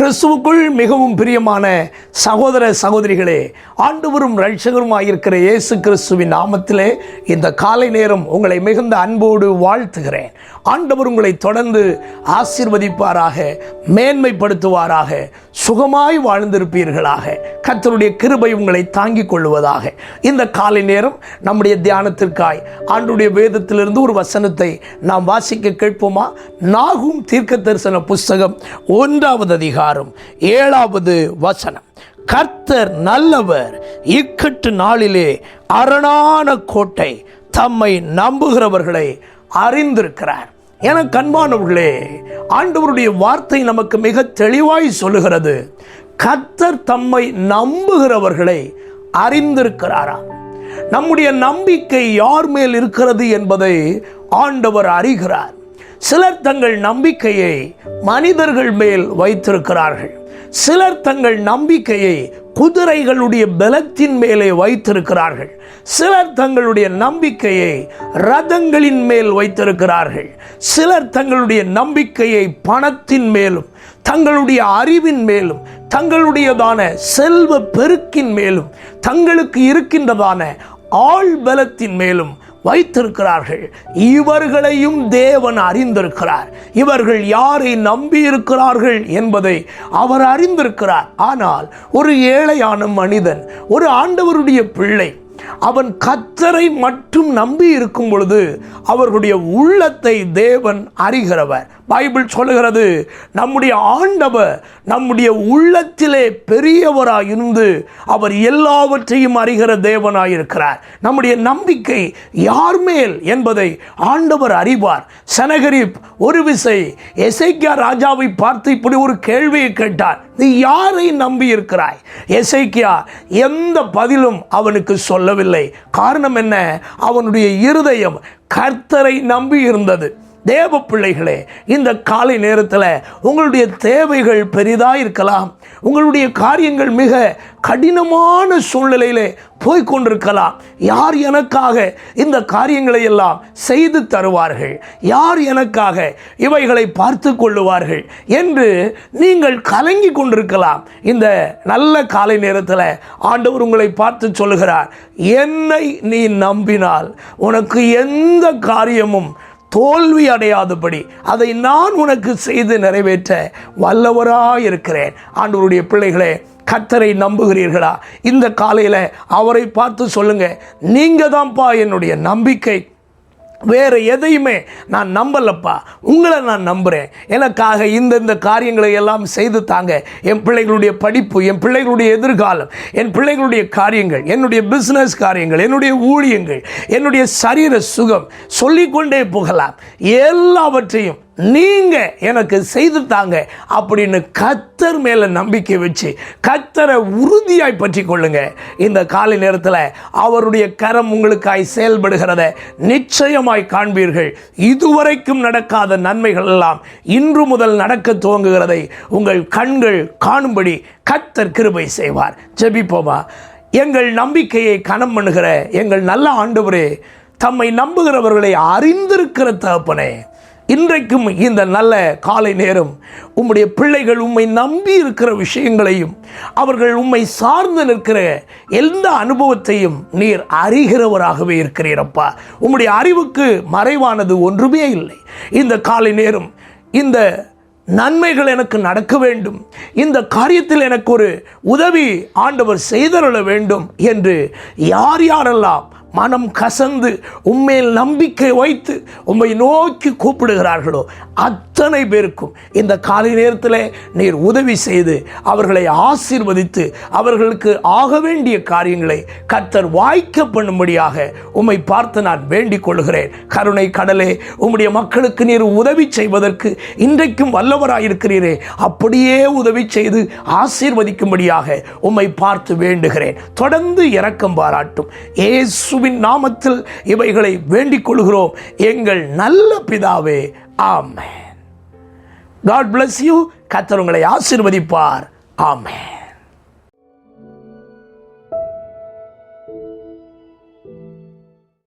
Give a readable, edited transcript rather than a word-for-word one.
கிறிஸ்துவுக்குள் மிகவும் பிரியமான சகோதர சகோதரிகளே, ஆண்டவரும் இரட்சகருமாயிருக்கிற இயேசு கிறிஸ்துவின் நாமத்திலே இந்த காலை நேரம் உங்களை மிகுந்த அன்போடு வாழ்த்துகிறேன். ஆண்டவர் உங்களை தொடர்ந்து ஆசீர்வதிப்பாராக, மேன்மைப்படுத்துவாராக, சுகமாய் வாழ்ந்திருப்பீர்களாக. கர்த்தருடைய கிருபை உங்களை தாங்கிக் கொள்வதாக. இந்த காலை நேரம் நம்முடைய தியானத்திற்காய் ஆண்டவருடைய வேதத்திலிருந்து ஒரு வசனத்தை நாம் வாசிக்க கேட்போமா? நாகூம் தீர்க்க தரிசன புஸ்தகம் 1வது அதிகாரம் 7வது வசனம். கர்த்தர் நல்லவர், இக்கட்டு நாளிலே அரணான கோட்டை, தம்மை நம்புகிறவர்களை அறிந்திருக்கிறார். என கண்பானவர்களே, ஆண்டவருடைய வார்த்தை நமக்கு மிக தெளிவாய் சொல்லுகிறது, கர்த்தர் தம்மை நம்புகிறவர்களை அறிந்திருக்கிறாராம். நம்முடைய நம்பிக்கை யார் மேல் இருக்கிறது என்பதை ஆண்டவர் அறிகிறார். சிலர் தங்கள் நம்பிக்கையை மனிதர்கள் மேல் வைத்திருக்கிறார்கள். சிலர் தங்கள் நம்பிக்கையை குதிரைகளுடைய பலத்தின் மேலே வைத்திருக்கிறார்கள். சிலர் தங்களுடைய நம்பிக்கையை ரதங்களின் மேல் வைத்திருக்கிறார்கள். சிலர் தங்களுடைய நம்பிக்கையை பணத்தின் மேலும், தங்களுடைய அறிவின் மேலும், தங்களுடையதான செல்வ பெருக்கின் மேலும், தங்களுக்கு இருக்கின்றதான ஆள் பலத்தின் மேலும் வைத்திருக்கிறார்கள். இவர்களையும் தேவன் அறிந்திருக்கிறார். இவர்கள் யாரை நம்பி இருக்கிறார்கள் என்பதை அவர் அறிந்திருக்கிறார். ஆனால் ஒரு ஏழையான மனிதன், ஒரு ஆண்டவருடைய பிள்ளை, அவன் கர்த்தரை மட்டும் நம்பி இருக்கும் பொழுது அவர்களுடைய உள்ளத்தை தேவன் அறிகிறவர். பைபிள் சொல்லுகிறது, நம்முடைய ஆண்டவர் நம்முடைய உள்ளத்திலே பெரியவராய் இருந்து அவர் எல்லாவற்றையும் அறிகிற தேவனாயிருக்கிறார். நம்முடைய நம்பிக்கை யார் மேல் என்பதை ஆண்டவர் அறிவார். சனகரிப் ஒரு விசை எசேக்கியா ராஜாவை பார்த்து இப்படி ஒரு கேள்வியை கேட்டார், நீ யாரை நம்பி இருக்கிறாய்? எசேக்கியா எந்த பதிலும் அவனுக்கு சொல்லவில்லை. காரணம் என்ன? அவனுடைய இருதயம் கர்த்தரை நம்பி இருந்தது. தேவ பிள்ளைகளே, இந்த காலை நேரத்தில் உங்களுடைய தேவைகள் பெரிதாக இருக்கலாம். உங்களுடைய காரியங்கள் மிக கடினமான சூழ்நிலையிலே போய்கொண்டிருக்கலாம். யார் எனக்காக இந்த காரியங்களை எல்லாம் செய்து தருவார்கள்? யார் எனக்காக இவைகளை பார்த்து கொள்ளுவார்கள் என்று நீங்கள் கலங்கி கொண்டிருக்கலாம். இந்த நல்ல காலை நேரத்தில் ஆண்டவர் உங்களை பார்த்து சொல்லுகிறார், என்னை நீ நம்பினால் உனக்கு எந்த காரியமும் தோல்வி அடையாதபடி அதை நான் உனக்கு செய்து நிறைவேற்ற வல்லவராயிருக்கிறேன். ஆண்டவருடைய பிள்ளைகளே, கர்த்தரை நம்புகிறீர்களா? இந்த காலையில் அவரை பார்த்து சொல்லுங்க, நீங்க தான்ப்பா என்னுடைய நம்பிக்கை, வேற எதையுமே நான் நம்பலப்பா, உங்களை நான் நம்புகிறேன். எனக்காக இந்த காரியங்களை எல்லாம் செய்து தாங்க. என் பிள்ளைகளுடைய படிப்பு, என் பிள்ளைகளுடைய எதிர்காலம், என் பிள்ளைகளுடைய காரியங்கள், என்னுடைய பிஸ்னஸ் காரியங்கள், என்னுடைய ஊழியங்கள், என்னுடைய சரீர சுகம், சொல்லிக்கொண்டே போகலாம். எல்லாவற்றையும் நீங்க எனக்கு செய்து தாங்க அப்படின்னு கர்த்தர் மேல நம்பிக்கை வச்சு கர்த்தரை உறுதியாய் பற்றி கொள்ளுங்க. இந்த காலை நேரத்தில் அவருடைய கரம் உங்களுக்காய் செயல்படுகிறத நிச்சயமாய் காண்பீர்கள். இதுவரைக்கும் நடக்காத நன்மைகள் எல்லாம் இன்று முதல் நடக்க துவங்குகிறதை உங்கள் கண்கள் காணும்படி கர்த்தர் கிருபை செய்வார். ஜெபிப்போமா? எங்கள் நம்பிக்கையை கனம் பண்ணுகிற எங்கள் நல்ல ஆண்டவரே, தம்மை நம்புகிறவர்களை அறிந்திருக்கிற தகப்பனே, இன்றைக்கும் இந்த நல்ல காலை நேரம் உம்முடைய பிள்ளைகள் உம்மை நம்பி இருக்கிற விஷயங்களையும் அவர்கள் உம்மை சார்ந்து நிற்கிற எந்த அனுபவத்தையும் நீர் அறிகிறவராகவே இருக்கிறீரப்பா. உம்முடைய அறிவுக்கு மறைவானது ஒன்றுமே இல்லை. இந்த காலை நேரம் இந்த நன்மைகள் எனக்கு நடக்க வேண்டும், இந்த காரியத்தில் எனக்கு ஒரு உதவி ஆண்டவர் செய்தருள வேண்டும் என்று யார் யாரெல்லாம் மனம் கசந்து உம்மேல் நம்பிக்கை வைத்து உம்மை நோக்கி கூப்பிடுகிறார்களோ அத்தனை பேருக்கும் இந்த காலை நேரத்தில் நீர் உதவி செய்து அவர்களை ஆசீர்வதித்து அவர்களுக்கு ஆக வேண்டிய காரியங்களை கர்த்தர் வாய்க்க பண்ணும்படியாக உம்மை பார்த்து நான் வேண்டிக் கொள்கிறேன். கருணை கடலே, உம்முடைய மக்களுக்கு நீர் உதவி செய்வதற்கு இன்றைக்கும் வல்லவராயிருக்கிறீரே, அப்படியே உதவி செய்து ஆசீர்வதிக்கும்படியாக உம்மை பார்த்து வேண்டுகிறேன். தொடர்ந்து இரக்கம் பாராட்டும். இயேசுவின் நாமத்தில் இவைகளை வேண்டிக் கொள்கிறோம் எங்கள் நல்ல பிதாவே, ஆமென். God bless you. கர்த்தர் உங்களை ஆசீர்வதிப்பார். ஆமென்.